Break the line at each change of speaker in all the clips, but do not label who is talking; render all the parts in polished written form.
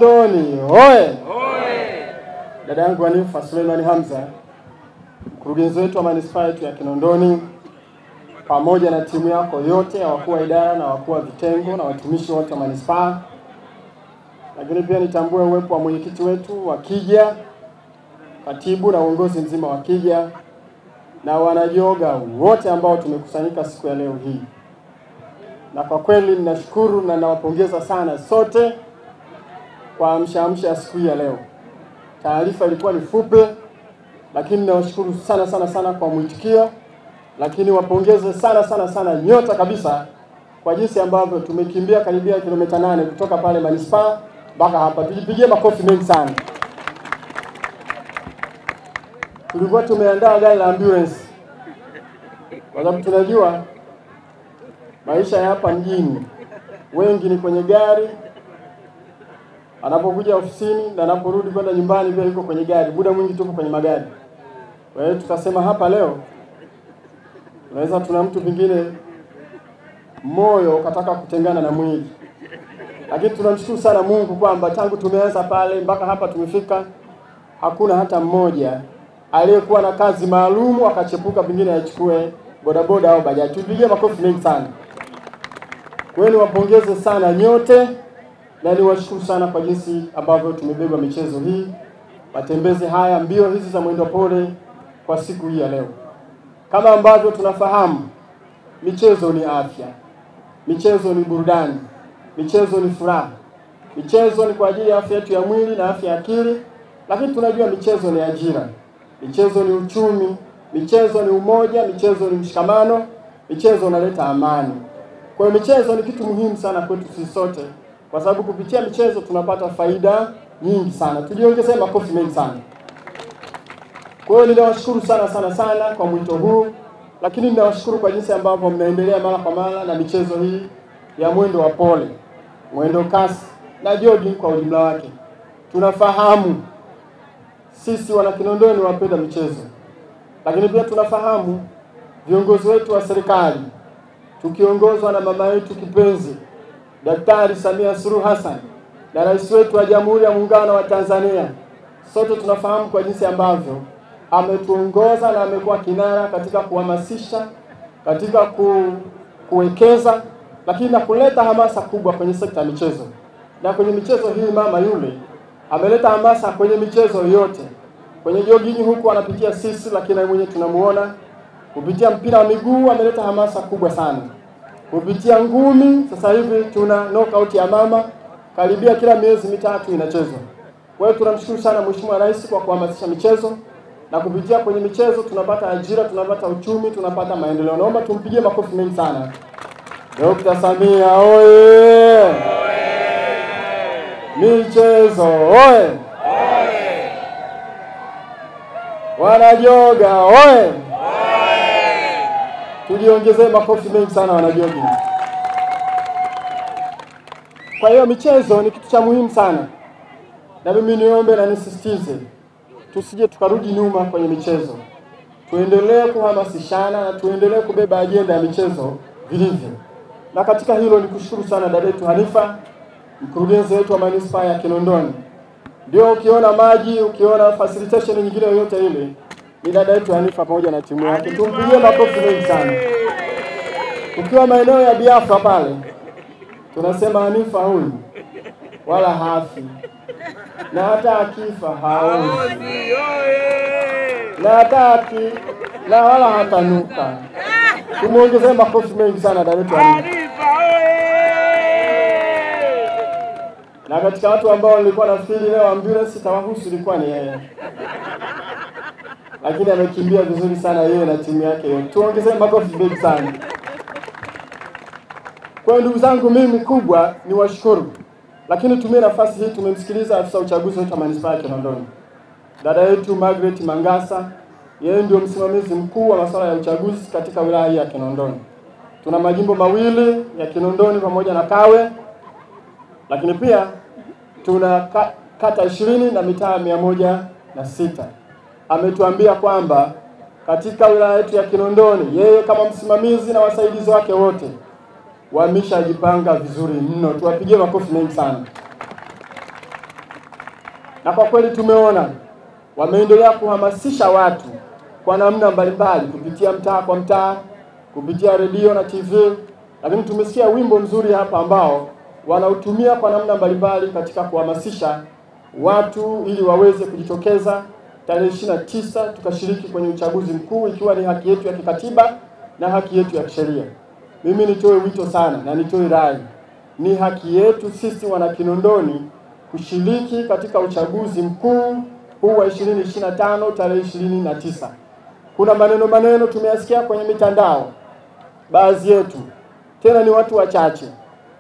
Kinondoni oye! Dada yangu Hanifa Suleiman Hamza, mkurugenzi wetu wa manispaa yetu ya Kinondoni, pamoja na timu yako yote ya wakuu wa idara na wakuu wa vitengo na watumishi wote wa manispaa. Lakini pia nitambue uwepo wa mwenyekiti wetu wa Kija, katibu na uongozi mzima wa Kija, na wanajoga wote ambao tumekusanyika siku ya leo hii. Na kwa kweli ninashukuru na nawapongeza sana sote kwa amsha ya siku ya leo. Taarifa ilikuwa ni fupi, lakini nawashukuru sana kwa mwitikio. Lakini wapongeze sana nyota kabisa kwa jinsi ambavyo tumekimbia karibia kilomita 8 kutoka pale manispaa mpaka hapa. Tujipigie makofi mengi sana. Tulikuwa tumeandaa gari la ambulance, kwa sababu tunajua maisha ya hapa mjini wengi ni kwenye gari, anapokuja ofisini na anaporudi kwenda nyumbani pia yuko kwenye gari, muda mwingi tuko kwenye magari. Kwa hiyo tukasema hapa leo tunaweza tuna mtu pengine moyo ukataka kutengana na mwili. Lakini tunamshukuru sana Mungu kwamba tangu tumeanza pale mpaka hapa tumefika, hakuna hata mmoja aliyekuwa na kazi maalumu akachepuka pengine achukue bodaboda au bajaji. Tupigie makofi mengi sana. Kwa hiyo niwapongeze sana nyote na niwashukuru sana kwa jinsi ambavyo tumebeba michezo hii, matembezi haya, mbio hizi za mwendo pole kwa siku hii ya leo. Kama ambavyo tunafahamu, michezo ni afya, michezo ni burudani, michezo ni furaha, michezo ni kwa ajili ya afya yetu ya mwili na afya ya akili. Lakini tunajua michezo ni ajira, michezo ni uchumi, michezo ni umoja, michezo ni mshikamano, michezo unaleta amani. Kwa hiyo michezo ni kitu muhimu sana kwetu sisi sote, kwa sababu kupitia michezo tunapata faida nyingi sana. Tujiongezee makofi mengi sana. Kwa hiyo ninawashukuru sana kwa mwito huu, lakini ninawashukuru kwa jinsi ambavyo mnaendelea mara kwa mara na michezo hii ya mwendo wa pole, mwendo kasi na jogging kwa ujumla wake. Tunafahamu sisi wana Kinondoni wapenda michezo, lakini pia tunafahamu viongozi wetu wa serikali tukiongozwa na mama yetu kipenzi Daktari Samia Suluhu Hassan na rais wetu wa Jamhuri ya Muungano wa Tanzania, sote tunafahamu kwa jinsi ambavyo ametuongoza na amekuwa kinara katika kuhamasisha, katika kuwekeza, lakini na kuleta hamasa kubwa kwenye sekta ya michezo. Na kwenye michezo hii mama yule ameleta hamasa kwenye michezo yote. Kwenye jogging huku anapitia sisi, lakini mwenyewe tunamuona. Kupitia mpira wa miguu ameleta hamasa kubwa sana. Kupitia ngumi sasa hivi tuna knockout ya mama karibia kila miezi 3 inachezwa. Kwa hiyo tunamshukuru sana Mheshimiwa Rais kwa kuhamasisha michezo, na kupitia kwenye michezo tunapata ajira, tunapata uchumi, tunapata maendeleo. Naomba tumpigie makofi mengi sana Dr. Samia oye! Michezo oye! Wanajoga oye! Tujiongezee makofi mengi sana wanajogi. Kwa hiyo michezo ni kitu cha muhimu sana, na mimi niombe na nisisitize tusije tukarudi nyuma kwenye michezo. Tuendelee kuhamasishana na tuendelee kubeba ajenda ya michezo vilivyo. Na katika hilo nikushukuru sana dada yetu Hanifa, mkurugenzi wetu wa manispaa ya Kinondoni. Ndio ukiona maji, ukiona facilitation nyingine yoyote ile, ni dada yetu Hanifa pamoja na timu yake. Tumpigie makofi mengi sana. Ukiwa maeneo ya Biafra pale, tunasema Hanifa huyu wala hafi, na hata akifa haozi, na wala hatanuka. Tumuongezee makofi mengi sana dada yetu Hanifa. Na katika watu ambao nilikuwa nafikiri leo ambulance tawahusu ilikuwa ni yeye, lakini amekimbia vizuri sana yeye na timu yake yote. Tuongezee makofi mengi sana. Kwa ndugu zangu, mimi kubwa ni washukuru, lakini tumie nafasi hii tumemsikiliza afisa uchaguzi wetu wa manispaa ya Kinondoni, dada yetu Margaret Mangasa. Yeye ndio msimamizi mkuu wa masuala ya uchaguzi katika wilaya ya Kinondoni. Tuna majimbo mawili ya Kinondoni pamoja na Kawe, lakini pia tuna kata 20 na mitaa 106. Ametuambia kwamba katika wilaya yetu ya Kinondoni yeye kama msimamizi na wasaidizi wake wote wameshajipanga vizuri mno. Tuwapigie makofi mengi sana. Na kwa kweli tumeona wameendelea kuhamasisha watu kwa namna mbalimbali kupitia mtaa kwa mtaa, kupitia redio na TV, lakini tumesikia wimbo mzuri hapa ambao wanautumia kwa namna mbalimbali katika kuhamasisha watu ili waweze kujitokeza tarehe 29 tukashiriki kwenye uchaguzi mkuu, ikiwa ni haki yetu ya kikatiba na haki yetu ya kisheria. Mimi nitoe wito sana na nitoe rai, ni haki yetu sisi wana Kinondoni kushiriki katika uchaguzi mkuu huu wa 2025 tarehe 29. Kuna maneno tumeyasikia kwenye mitandao, baadhi yetu tena ni watu wachache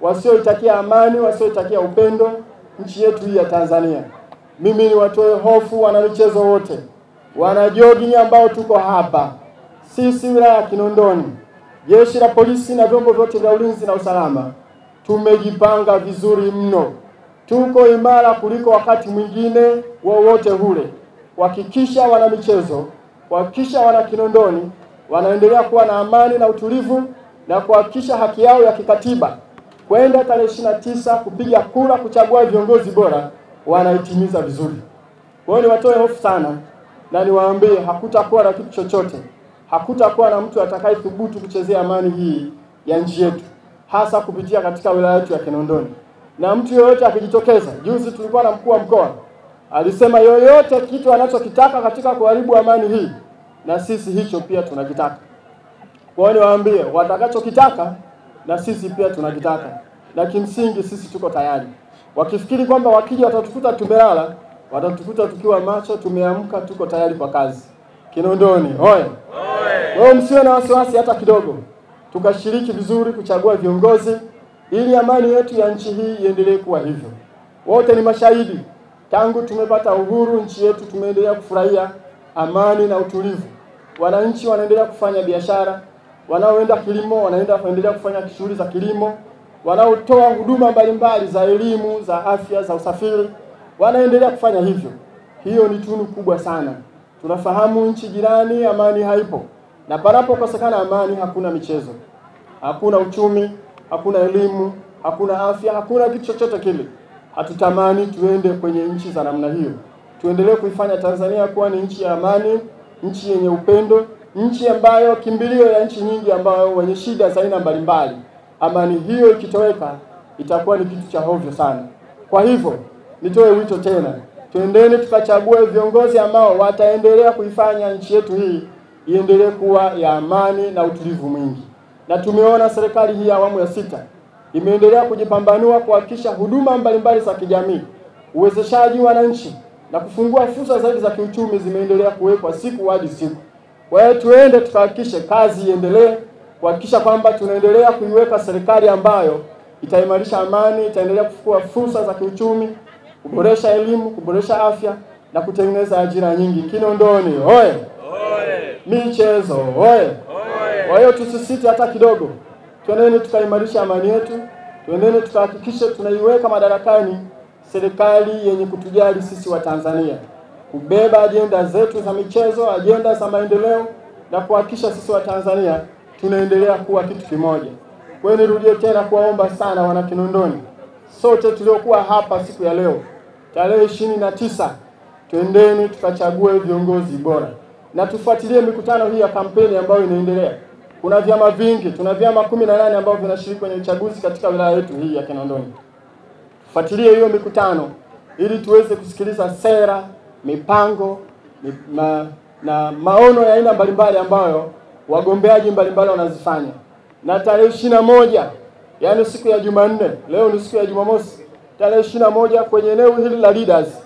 wasioitakia amani, wasioitakia upendo nchi yetu hii ya Tanzania. Mimi ni watoe hofu wanamichezo wote, wana jogging ambao tuko hapa. Sisi wilaya ya Kinondoni, jeshi la polisi na vyombo vyote vya ulinzi na usalama tumejipanga vizuri mno. Tuko imara kuliko wakati mwingine wowote ule. Kuhakikisha wanamichezo, kuhakikisha wana Kinondoni wanaendelea kuwa na amani na utulivu, na kuhakikisha haki yao ya kikatiba kwenda tarehe 29 kupiga kura kuchagua viongozi bora wanaitimiza vizuri. Kwa hiyo niwatoe hofu sana na niwaambie hakutakuwa na kitu chochote. Hakutakuwa na mtu atakayethubutu kuchezea amani hii ya nchi yetu, hasa kupitia katika wilaya yetu ya Kinondoni. Na mtu yoyote akijitokeza, juzi tulikuwa na mkuu wa mkoa alisema yoyote kitu anachokitaka katika kuharibu amani hii, na sisi hicho pia tunakitaka. Kwa hiyo niwaambie watakachokitaka na sisi pia tunakitaka, na kimsingi sisi tuko tayari. Wakifikiri kwamba wakija watatukuta tumelala, watatukuta tukiwa macho, tumeamka, tuko tayari kwa kazi. Kinondoni hoye! Wewe msiwe na wasiwasi hata kidogo. Tukashiriki vizuri kuchagua viongozi ili amani yetu ya nchi hii iendelee kuwa hivyo. Wote ni mashahidi, tangu tumepata uhuru nchi yetu tumeendelea kufurahia amani na utulivu. Wananchi wanaendelea kufanya biashara, wanaoenda kilimo wanaendelea kufanya shughuli za kilimo, wanaotoa huduma mbalimbali za elimu, za afya, za usafiri wanaendelea kufanya hivyo. Hiyo ni tunu kubwa sana. Tunafahamu nchi jirani amani haipo, na panapokosekana amani hakuna michezo, hakuna uchumi, hakuna elimu, hakuna afya, hakuna kitu chochote kile. Hatutamani tuende kwenye nchi za namna hiyo. Tuendelee kuifanya Tanzania kuwa ni nchi ya amani, nchi yenye upendo, nchi ambayo kimbilio ya nchi nyingi ambayo wenye shida za aina mbalimbali. Amani hiyo ikitoweka itakuwa ni kitu cha hovyo sana. Kwa hivyo nitoe wito tena, tuendeni tukachague viongozi ambao wataendelea kuifanya nchi yetu hii iendelee kuwa ya amani na utulivu mwingi. Na tumeona serikali hii ya awamu ya 6 imeendelea kujipambanua kuhakikisha huduma mbalimbali za kijamii, uwezeshaji wananchi na kufungua fursa zaidi za kiuchumi zimeendelea kuwekwa siku hadi siku. Kwa hiyo tuende tukahakikishe kazi iendelee, kuhakikisha kwamba tunaendelea kuiweka serikali ambayo itaimarisha amani, itaendelea kufungua fursa za kiuchumi, kuboresha elimu, kuboresha afya na kutengeneza ajira nyingi. Kinondoni hoye! Michezo hoye! Kwa hiyo tusisite hata kidogo. Tuendeni tukaimarisha amani yetu, tuendeni tukahakikisha tunaiweka madarakani serikali yenye kutujali sisi wa Tanzania, kubeba ajenda zetu za michezo, ajenda za maendeleo, na kuhakikisha sisi wa Tanzania tunaendelea kuwa kitu kimoja. Kwa hiyo nirudie tena kuwaomba sana wana Kinondoni, sote tuliokuwa hapa siku ya leo tarehe 29, tuendeni tukachague viongozi bora na tufuatilie mikutano hii ya kampeni ambayo inaendelea. Kuna vyama vingi, tuna vyama 18 ambao vinashiriki kwenye uchaguzi katika wilaya yetu hii ya Kinondoni. Fuatilie hiyo mikutano ili tuweze kusikiliza sera, mipango, na maono ya aina mbalimbali ambayo wagombeaji mbalimbali wanazifanya. Na tarehe 21, yani siku ya Jumanne, leo ni siku ya Jumamosi, tarehe 21 kwenye eneo hili la Leaders,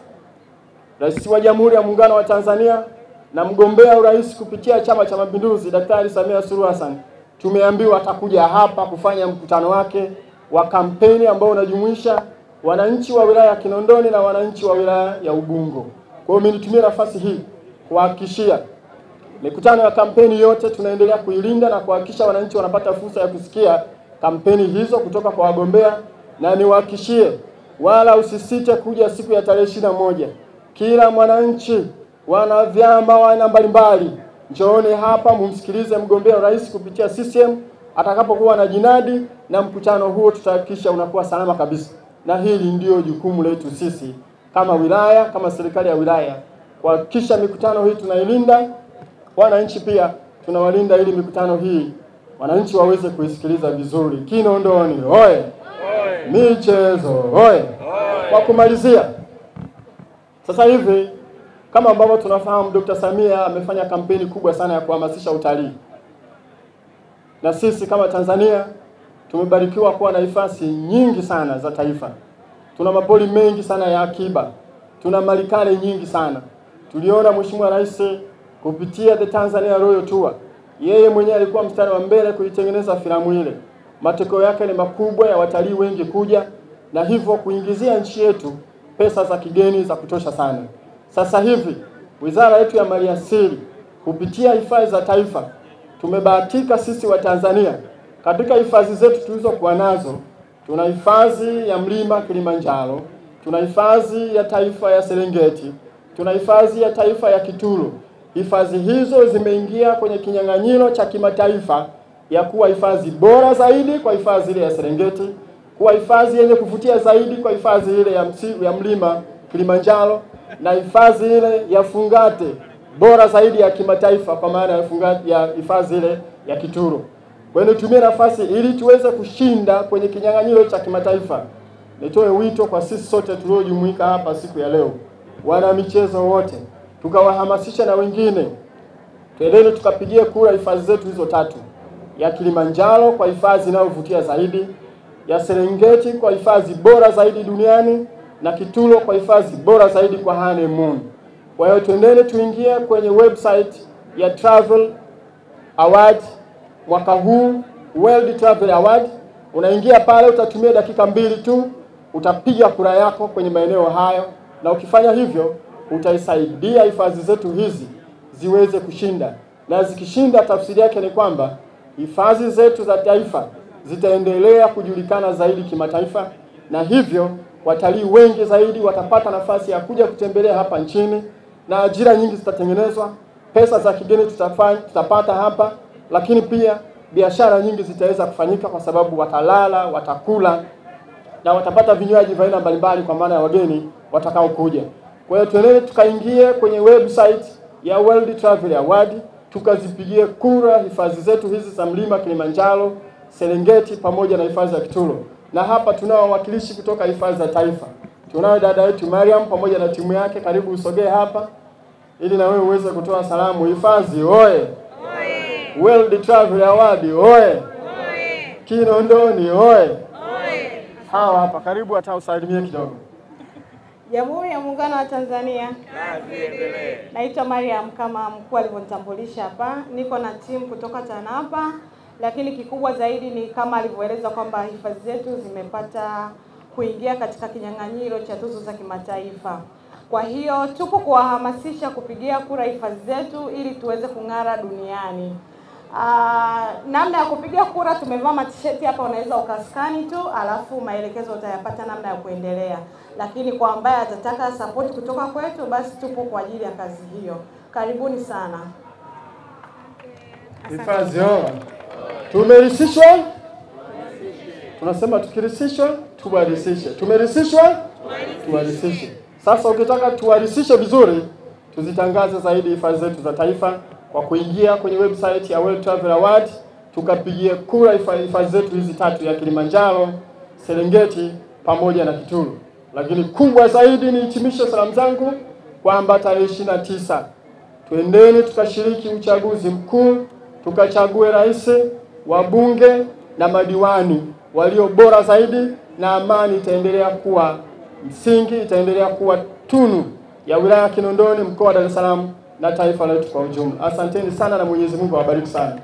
Rais wa Jamhuri ya Muungano wa Tanzania na mgombea urais kupitia Chama cha Mapinduzi Daktari Samia Suluhu Hassan tumeambiwa atakuja hapa kufanya mkutano wake wa kampeni ambao unajumuisha wananchi wa wilaya ya Kinondoni na wananchi wa wilaya ya Ubungo. Kwa hiyo mimi nitumie nafasi hii kuhakikishia mikutano ya kampeni yote tunaendelea kuilinda na kuhakikisha wananchi wanapata fursa ya kusikia kampeni hizo kutoka kwa wagombea, na niwahakikishie wala usisite kuja siku ya tarehe 21. Kila mwananchi, wana vyama, wana mbalimbali, njooni hapa mumsikilize mgombea urais kupitia CCM atakapokuwa na jinadi, na mkutano huo tutahakikisha unakuwa salama kabisa. Na hili ndio jukumu letu sisi kama wilaya, kama serikali ya wilaya, kuhakikisha mikutano hii tunailinda. Wananchi pia tunawalinda ili mikutano hii wananchi waweze kuisikiliza vizuri. Kinondoni oye! Michezo oye! Kwa kumalizia, sasa hivi kama ambavyo tunafahamu, Dr. Samia amefanya kampeni kubwa sana ya kuhamasisha utalii. Na sisi kama Tanzania tumebarikiwa kuwa na hifadhi nyingi sana za taifa. Tuna mapori mengi sana ya akiba. Tuna malikale nyingi sana. Tuliona Mheshimiwa Rais kupitia The Tanzania Royal Tour, yeye mwenyewe alikuwa mstari wa mbele kuitengeneza filamu ile. Matokeo yake ni makubwa ya watalii wengi kuja, na hivyo kuingizia nchi yetu pesa za kigeni za kutosha sana. Sasa hivi wizara yetu ya maliasili kupitia hifadhi za taifa, tumebahatika sisi wa Tanzania katika hifadhi zetu tulizokuwa nazo. Tuna hifadhi ya mlima Kilimanjaro, tuna hifadhi ya taifa ya Serengeti, tuna hifadhi ya taifa ya Kitulo. Hifadhi hizo zimeingia kwenye kinyang'anyiro cha kimataifa ya kuwa hifadhi bora zaidi kwa hifadhi ile ya Serengeti, kuwa hifadhi yenye kuvutia zaidi kwa hifadhi ile ya mlima Kilimanjaro, na hifadhi ile ya fungate bora zaidi ya kimataifa kwa maana ya fungate ya hifadhi ile ya Kitulo. Kwa hiyo nitumie nafasi ili tuweze kushinda kwenye kinyang'anyiro cha kimataifa. Nitoe wito kwa sisi sote tuliojumuika hapa siku ya leo, wana michezo wote, tukawahamasisha na wengine. Twendeni tukapigie kura hifadhi zetu hizo tatu. Ya Kilimanjaro kwa hifadhi inayovutia zaidi, ya Serengeti kwa hifadhi bora zaidi duniani, na Kitulo kwa hifadhi bora zaidi kwa honeymoon. Kwa hiyo twendeni tuingie kwenye website ya Travel Award mwaka huu, World Travel Award. Unaingia pale, utatumia dakika 2 tu, utapiga kura yako kwenye maeneo hayo, na ukifanya hivyo utaisaidia hifadhi zetu hizi ziweze kushinda. Na zikishinda, tafsiri yake ni kwamba hifadhi zetu za taifa zitaendelea kujulikana zaidi kimataifa, na hivyo watalii wengi zaidi watapata nafasi ya kuja kutembelea hapa nchini, na ajira nyingi zitatengenezwa, pesa za kigeni tutapata hapa, lakini pia biashara nyingi zitaweza kufanyika kwa sababu watalala, watakula, na watapata vinywaji vya aina mbalimbali kwa maana ya wageni watakao kuja. Kwa hiyo tuendelee tukaingie kwenye website ya World Travel Award, tukazipigie kura hifadhi zetu hizi za mlima Kilimanjaro, Serengeti pamoja na hifadhi ya Kitulo. Na hapa tunao wawakilishi kutoka hifadhi za taifa. Tunayo dada yetu Mariam pamoja na timu yake. Karibu usogee hapa ili na wewe uweze kutoa salamu. Hifadhi oye! World Travel Award oye! Kinondoni oye! Hawa hapa karibu, hata usalimie kidogo.
Jamhuri ya Muungano wa Tanzania. Naitwa Mariam kama mkuu alivyonitambulisha hapa. Niko na timu kutoka TANAPA, lakini kikubwa zaidi ni kama alivyoeleza kwamba hifadhi zetu zimepata kuingia katika kinyang'anyiro cha tuzo za kimataifa. Kwa hiyo tupo kuwahamasisha kupigia kura hifadhi zetu ili tuweze kung'ara duniani. Namna ya kupiga kura, tumevaa matisheti hapa, unaweza ukaskani tu alafu maelekezo utayapata namna ya kuendelea. Lakini kwa ambaye atataka support kutoka kwetu, basi tupo kwa ajili ya kazi hiyo. Karibuni sana.
Hifadhi oye! Tumerisishwa? Tunasema tukirisishwa tuwarisishe. Tumerisishwa? Tuwarisishe. Sasa ukitaka tuwarisishe vizuri, tuzitangaze zaidi hifadhi zetu za taifa kwa kuingia kwenye website ya World Travel Award, tukapigie kura hifadhi zetu hizi tatu, ya Kilimanjaro, Serengeti pamoja na Kitulo. Lakini kubwa zaidi ni hitimisho salamu zangu kwamba tarehe 29 twendeni tukashiriki uchaguzi mkuu, tukachague rais, wabunge na madiwani walio bora zaidi, na amani itaendelea kuwa msingi, itaendelea kuwa tunu ya wilaya ya Kinondoni, mkoa wa Dar es Salaam na taifa letu kwa ujumla. Asanteni sana na Mwenyezi Mungu awabariki sana.